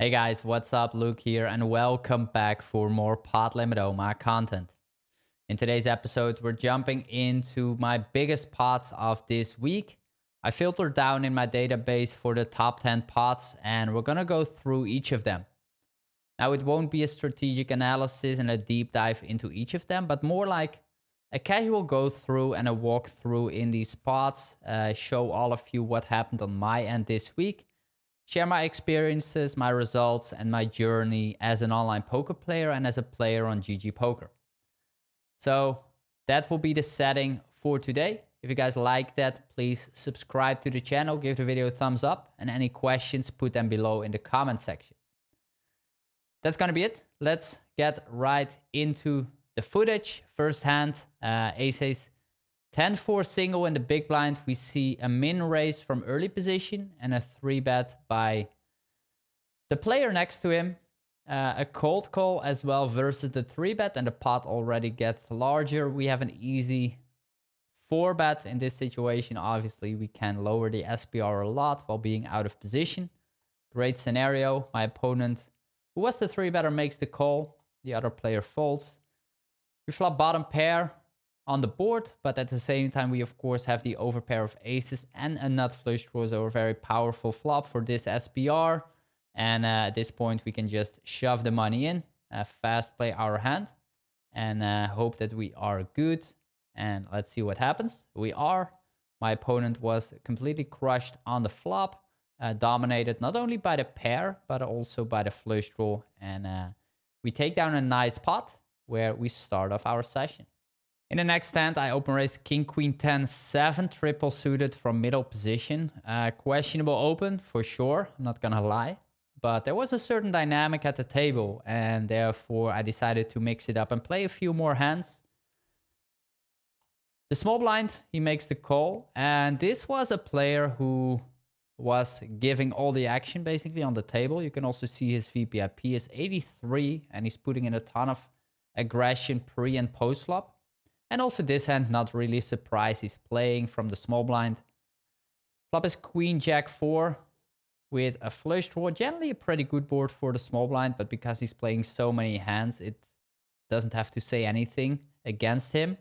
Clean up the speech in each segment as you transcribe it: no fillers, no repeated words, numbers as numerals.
Hey guys, what's up? Luke here, and welcome back for more Pot Limit Omaha content. In today's episode, we're jumping into my biggest pots of this week. I filtered down in my database for the top 10 pots, and we're gonna go through each of them. Now, it won't be a strategic analysis and a deep dive into each of them, but more like a casual go through and a walkthrough in these pots, show all of you what happened on my end this week, share my experiences, my results, and my journey as an online poker player and as a player on GGPoker. So that will be the setting for today. If you guys like that, please subscribe to the channel, give the video a thumbs up, and any questions, put them below in the comment section. That's gonna be it. Let's get right into the footage. First hand, ace 10-4 single in the big blind. We see a min raise from early position and a 3-bet by the player next to him. A cold call as well versus the 3-bet, and the pot already gets larger. We have an easy 4-bet in this situation. Obviously, we can lower the SPR a lot while being out of position. Great scenario. My opponent, who was the 3-better, makes the call. The other player folds. We flop bottom pair on the board, but at the same time, we of course have the overpair of aces and a nut flush draw, so a very powerful flop for this SPR. And at this point, we can just shove the money in, fast play our hand, and hope that we are good. And let's see what happens. We are. My opponent was completely crushed on the flop, dominated not only by the pair, but also by the flush draw. And we take down a nice pot where we start off our session. In the next hand, I open raise king, queen, 10, 7, triple suited from middle position. Questionable open, for sure. I'm not gonna lie. But there was a certain dynamic at the table, and therefore I decided to mix it up and play a few more hands. The small blind, he makes the call. And this was a player who was giving all the action basically on the table. You can also see his VPIP is 83, and he's putting in a ton of aggression pre and post flop. And also this hand, not really surprised. He's playing from the small blind. Flop is queen, jack 4 with a flush draw. Generally a pretty good board for the small blind, but because he's playing so many hands, it doesn't have to say anything against him.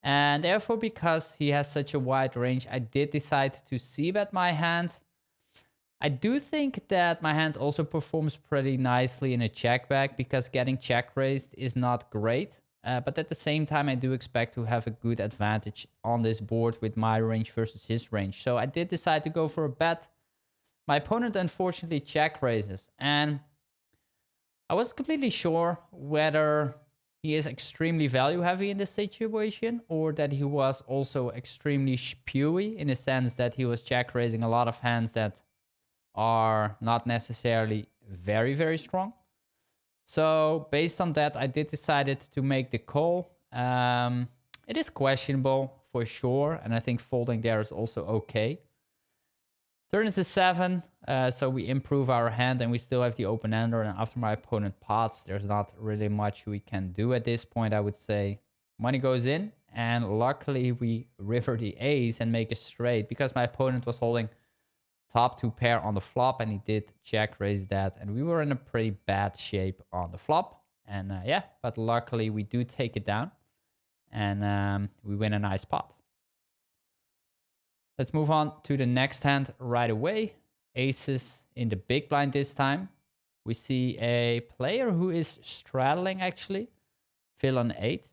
And therefore, because he has such a wide range, I did decide to c-bet my hand. I do think that my hand also performs pretty nicely in a check back, because getting check raised is not great. But at the same time, I do expect to have a good advantage on this board with my range versus his range. So I did decide to go for a bet. My opponent unfortunately check raises. And I wasn't completely sure whether he is extremely value heavy in this situation, or that he was also extremely spewy in the sense that he was check raising a lot of hands that are not necessarily very, very strong. So based on that, I did decide to make the call. It is questionable for sure, and I think folding there is also okay. Turn is a 7, so we improve our hand, and we still have the open ender. And after my opponent pots, there's not really much we can do at this point, I would say. Money goes in, and luckily we river the ace and make a straight, because my opponent was holding top 2 pair on the flop, and he did check raise that, and we were in a pretty bad shape on the flop. And yeah, but luckily we do take it down, and we win a nice pot. Let's move on to the next hand right away. Aces in the big blind this time. We see a player who is straddling actually. Villain 8.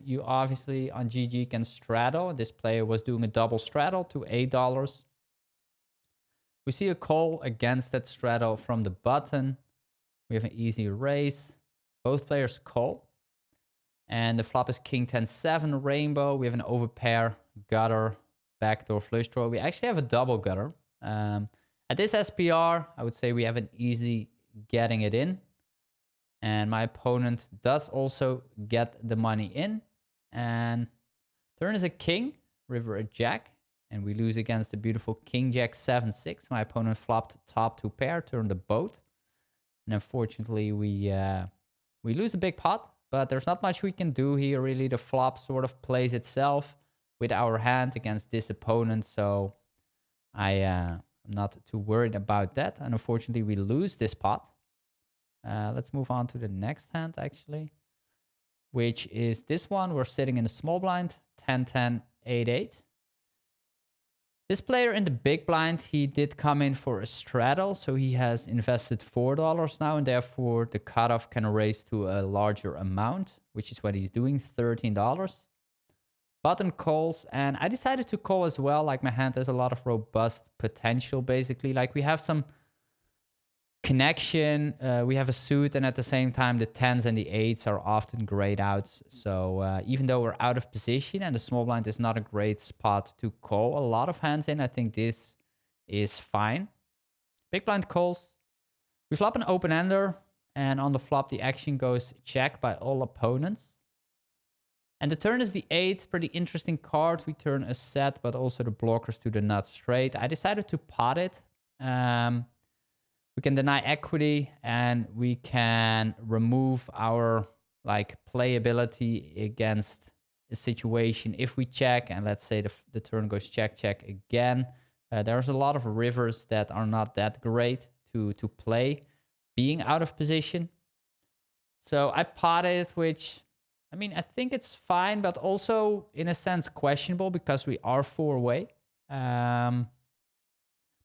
You obviously on GG can straddle. This player was doing a double straddle to $8. We see a call against that straddle from the button. We have an easy raise. Both players call. And the flop is king 10-7 rainbow. We have an overpair, gutter, backdoor flush draw. We actually have a double gutter. At this SPR, I would say we have an easy getting it in. And my opponent does also get the money in. And turn is a king, river a jack. And we lose against the beautiful king jack 7-6. My opponent flopped top 2 pair, turned the boat. And unfortunately, we lose a big pot. But there's not much we can do here, really. The flop sort of plays itself with our hand against this opponent. So I I'm not too worried about that. And unfortunately, we lose this pot. Let's move on to the next hand, actually, which is this one. We're sitting in a small blind, 10-10, 8-8. This player in the big blind, he did come in for a straddle, so he has invested $4 now, and therefore the cutoff can raise to a larger amount, which is what he's doing, $13. Button calls, and I decided to call as well. Like, my hand has a lot of robust potential, basically. Like, we have some connection, we have a suit, and at the same time the 10s and the 8s are often grayed outs. So even though we're out of position and the small blind is not a great spot to call a lot of hands in, I think this is fine. Big blind calls. We flop an open-ender, and on the flop the action goes check by all opponents. And the turn is the 8, pretty interesting card. We turn a set, but also the blockers to the nut straight. I decided to pot it. We can deny equity, and we can remove our playability against a situation if we check, and let's say the turn goes check, check again. There's a lot of rivers that are not that great to play being out of position. So I potted, which, I mean, I think it's fine, but also in a sense questionable because we are 4 away.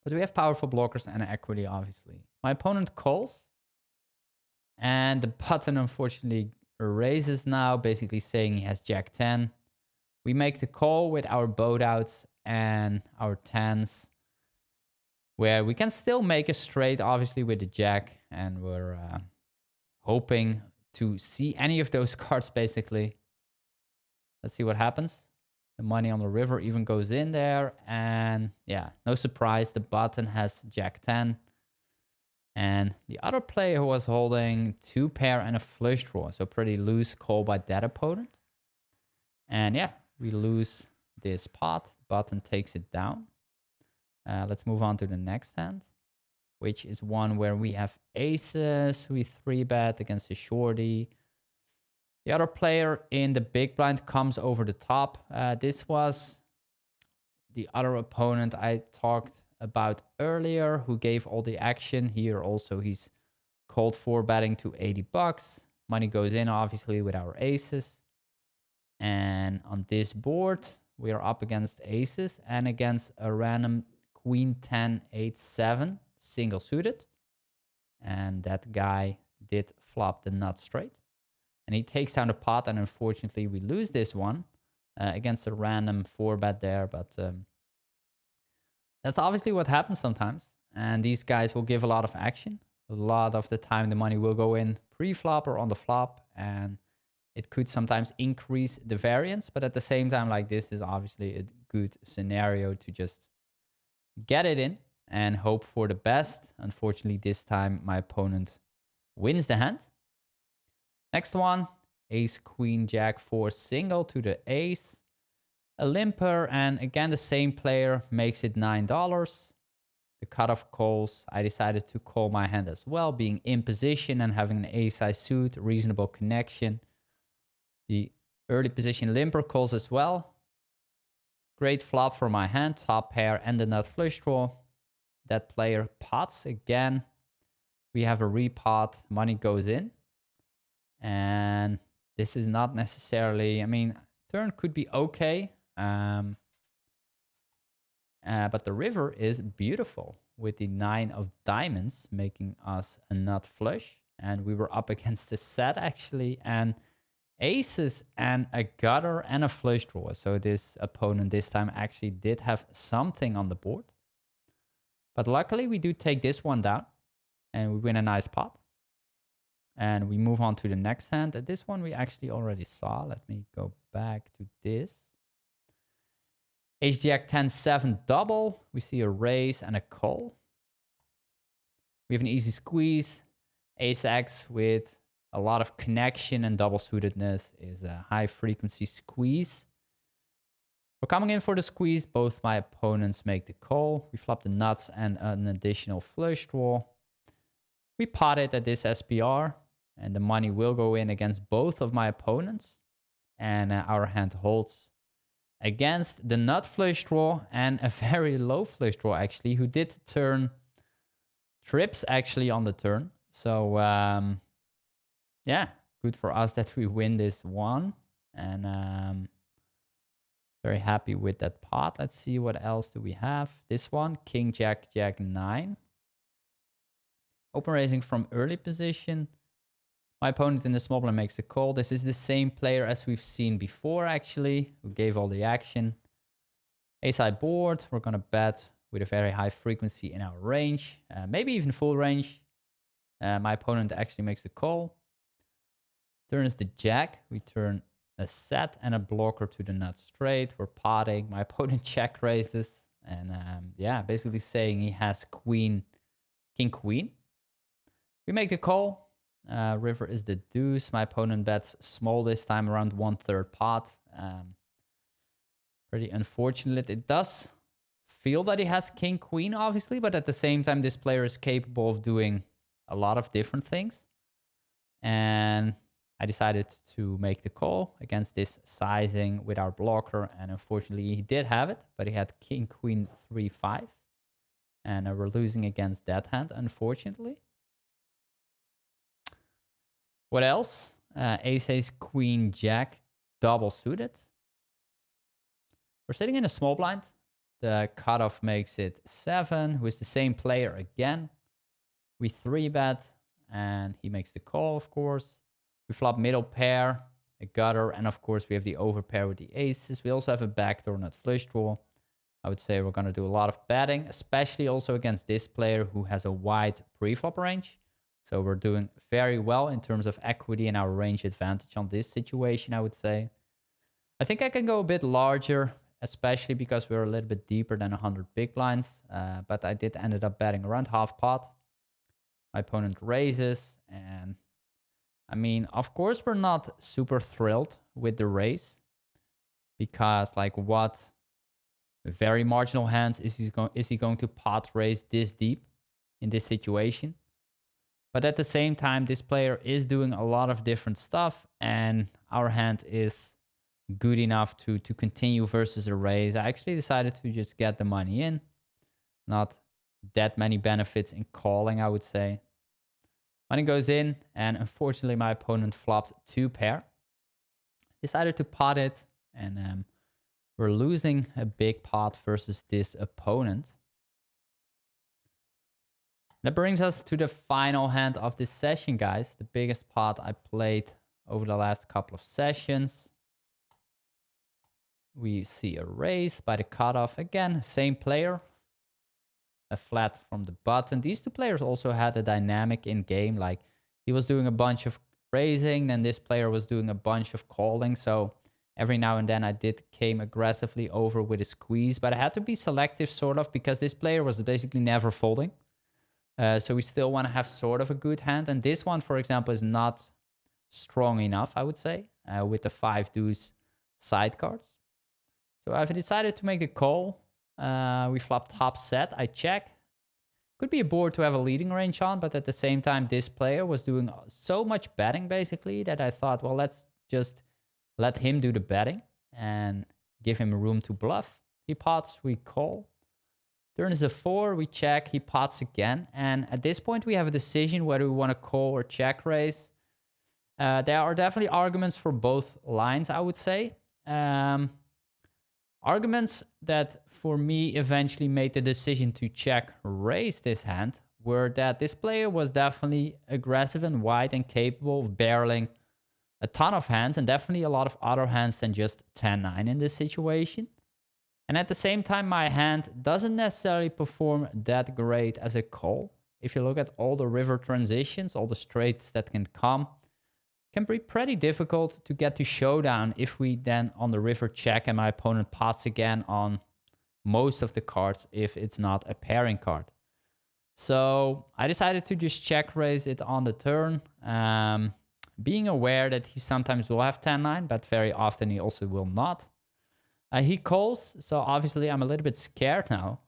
But we have powerful blockers and equity, obviously. My opponent calls. And the button, unfortunately, raises now, basically saying he has Jack 10. We make the call with our boat outs and our 10s, where we can still make a straight, obviously, with the Jack. And we're hoping to see any of those cards, basically. Let's see what happens. The money on the river even goes in there. And yeah, no surprise, the button has Jack 10. And the other player was holding 2 pair and a flush draw. So pretty loose call by that opponent. And yeah, we lose this pot. Button takes it down. Let's move on to the next hand, which is one where we have aces. We 3-bet against a shorty. The other player in the big blind comes over the top. This was the other opponent I talked about earlier, who gave all the action. Here also he's called for betting to $80. Money goes in, obviously, with our aces. And on this board, we are up against aces and against a random queen 10, 8, 7, single suited. And that guy did flop the nut straight. And he takes down the pot, and unfortunately we lose this one against a random 4-bet there. But that's obviously what happens sometimes. And these guys will give a lot of action. A lot of the time the money will go in pre-flop or on the flop. And it could sometimes increase the variance. But at the same time, like, this is obviously a good scenario to just get it in and hope for the best. Unfortunately, this time my opponent wins the hand. Next one, ace, queen, jack, 4 single to the ace. A limper, and again, the same player makes it $9. The cutoff calls. I decided to call my hand as well, being in position and having an ace-high suit, reasonable connection. The early position limper calls as well. Great flop for my hand, top pair and the nut flush draw. That player pots again. We have a repot, money goes in. And this is not necessarily, I mean, turn could be okay. But the river is beautiful with the 9 of diamonds, making us a nut flush. And we were up against a set, actually, and aces and a gutter and a flush draw. So this opponent this time actually did have something on the board. But luckily, we do take this one down and we win a nice pot. And we move on to the next hand. This one we actually already saw. Let me go back to this. Ace Jack 10 7 double. We see a raise and a call. We have an easy squeeze. Ace X with a lot of connection and double suitedness is a high frequency squeeze. We're coming in for the squeeze. Both my opponents make the call. We flop the nuts and an additional flush draw. We pot it at this SPR, and the money will go in against both of my opponents. And our hand holds. against the nut flush draw and a very low flush draw, actually, who did turn trips actually on the turn. So, yeah, good for us that we win this one. And very happy with that pot. Let's see what else do we have. This one, King, Jack, Jack 9. Open raising from early position. My opponent in the small blind makes the call. This is the same player as we've seen before, actually, who gave all the action. Ace-high board. We're going to bet with a very high frequency in our range. Maybe even full range. My opponent actually makes the call. Turn is the jack. We turn a set and a blocker to the nut straight. We're potting. My opponent check raises. And yeah, basically saying he has queen, king, queen. We make the call. River is the deuce. My opponent bets small this time, around 1/3 pot. Pretty unfortunate. It does feel that he has king, queen, obviously, but at the same time, this player is capable of doing a lot of different things. And I decided to make the call against this sizing with our blocker. And unfortunately, he did have it, but he had king, queen, 3-5. And we're losing against that hand, unfortunately. What else? Ace, ace, queen, jack, double suited. We're sitting in a small blind. The cutoff makes it 7, who is the same player again. We 3-bet, and he makes the call, of course. We flop middle pair, a gutter, and of course we have the overpair with the aces. We also have a backdoor nut flush draw. I would say we're going to do a lot of betting, especially also against this player who has a wide pre-flop range. So we're doing very well in terms of equity and our range advantage on this situation, I would say. I think I can go a bit larger, especially because we're a little bit deeper than 100 big blinds. But I did ended up betting around half pot. My opponent raises. And I mean, of course, we're not super thrilled with the raise. Because like what very marginal hands is he going to pot raise this deep in this situation? But at the same time, this player is doing a lot of different stuff, and our hand is good enough to continue versus a raise. I actually decided to just get the money in. Not that many benefits in calling, I would say. Money goes in, and unfortunately, my opponent flopped 2 pair. Decided to pot it, and we're losing a big pot versus this opponent. That brings us to the final hand of this session, guys. The biggest pot I played over the last couple of sessions. We see a raise by the cutoff. Again, same player. A flat from the button. These two players also had a dynamic in game. Like he was doing a bunch of raising, then this player was doing a bunch of calling. So every now and then I came aggressively over with a squeeze. But I had to be selective sort of because this player was basically never folding. So we still want to have sort of a good hand. And this one, for example, is not strong enough, I would say, with the 5 deuce side cards. So I've decided to make the call. We flop top set. I check. Could be a board to have a leading range on, but at the same time, this player was doing so much betting, basically, that I thought, well, let's just let him do the betting and give him room to bluff. He pots, we call. Turn is a 4, we check, he pots again. And at this point, we have a decision whether we want to call or check raise. There are definitely arguments for both lines, I would say. Arguments that, for me, eventually made the decision to check raise this hand were that this player was definitely aggressive and wide and capable of barreling a ton of hands, and definitely a lot of other hands than just 10-9 in this situation. And at the same time, my hand doesn't necessarily perform that great as a call. If you look at all the river transitions, all the straights that can come, can be pretty difficult to get to showdown if we then on the river check and my opponent pots again on most of the cards if it's not a pairing card. So I decided to just check raise it on the turn, being aware that he sometimes will have 10-9, but very often he also will not. He calls, so obviously I'm a little bit scared now.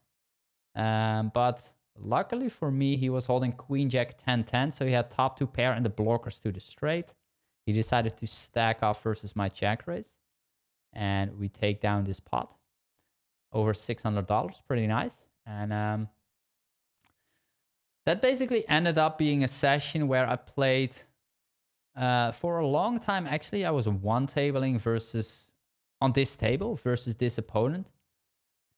But luckily for me, he was holding queen jack 10-10, so he had top 2 pair and the blockers to the straight. He decided to stack off versus my check raise. and we take down this pot over $600. Pretty nice. And that basically ended up being a session where I played for a long time. Actually, I was one tabling on this table versus this opponent.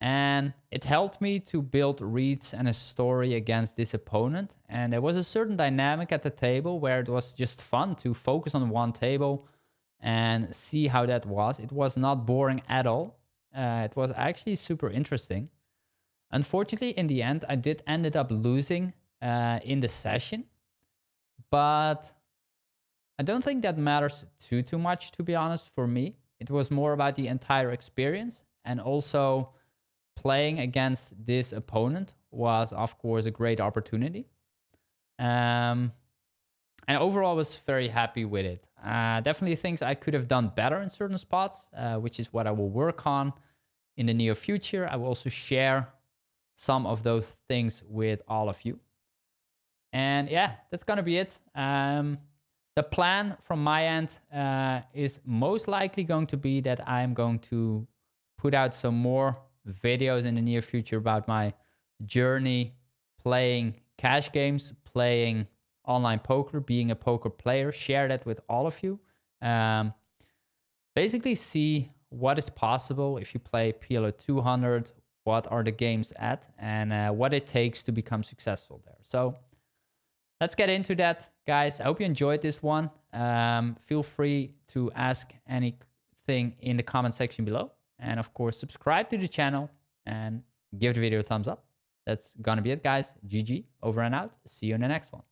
And it helped me to build reads and a story against this opponent. And there was a certain dynamic at the table where it was just fun to focus on one table and see how that was. It was not boring at all. It was actually super interesting. Unfortunately, in the end, I did ended up losing in the session. But I don't think that matters too much, to be honest, for me. It was more about the entire experience, and also playing against this opponent was, of course, a great opportunity. And overall, I was very happy with it. Definitely things I could have done better in certain spots, which is what I will work on in the near future. I will also share some of those things with all of you. And yeah, that's going to be it. The plan from my end is most likely going to be that I'm going to put out some more videos in the near future about my journey playing cash games, playing online poker, being a poker player, share that with all of you. Basically see what is possible if you play PLO 200, what are the games at, and what it takes to become successful there. So let's get into that, guys. I hope you enjoyed this one. Feel free to ask anything in the comment section below. And of course, subscribe to the channel and give the video a thumbs up. That's gonna be it, guys. GG, over and out. See you in the next one.